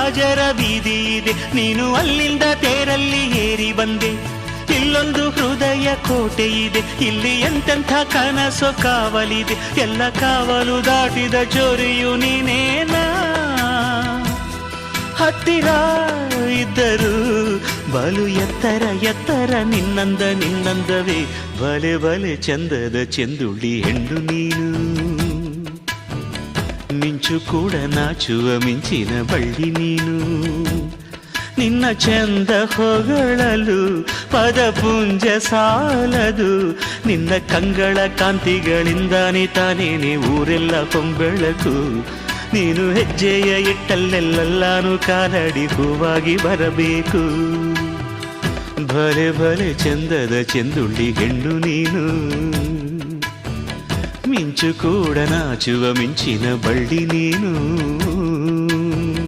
ರಾಜರ ಬೀದಿ ಇದೆ, ನೀನು ಅಲ್ಲಿಂದ ತೇರಲ್ಲಿ ಏರಿ ಬಂದೆ. ಇಲ್ಲೊಂದು ಹೃದಯ ಕೋಟೆ ಇದೆ, ಇಲ್ಲಿ ಎಂತೆಂಥ ಕನಸು ಕಾವಲಿದೆ. ಎಲ್ಲ ಕಾವಲು ದಾಟಿದ ಚೋರಿಯು ನೀನೇನಾ. ಹತ್ತಿರ ಇದ್ದರು ಬಲು ಎತ್ತರ ಎತ್ತರ ನಿನ್ನಂದವೇ. ಬಲೆ ಬಲೆ ಚಂದದ ಚೆಂದುಳ್ಳಿ ಹೆಣ್ಣು ನೀನು. ಮಿಂಚು ಕೂಡ ನಾಚುವ ಮಿಂಚಿನ ಬಳ್ಳಿ ನೀನು. ನಿನ್ನ ಚಂದ ಹೊಗಳಲು ಪದಪುಂಜ ಸಾಲದು. ನಿನ್ನ ಕಂಗಳ ಕಾಂತಿಗಳಿಂದಾನೆ ತಾನೇನೆ ಊರೆಲ್ಲ ಹೊಂಬೆಳಕು. ನೀನು ಹೆಜ್ಜೆಯ ಇಟ್ಟಲ್ಲೆಲ್ಲಾನು ಕಾಲಡಿ ಹೂವಾಗಿ ಬರಬೇಕು. ಭಲೆ ಭಲೆ ಚಂದದ ಚೆಂದುಳ್ಳಿ ಹೆಣ್ಣು ನೀನು. ಮಿಂಚು ಕೂಡ ನಾಚುವ ಮಿಂಚಿನ ಬಳ್ಳಿ ನೀನು.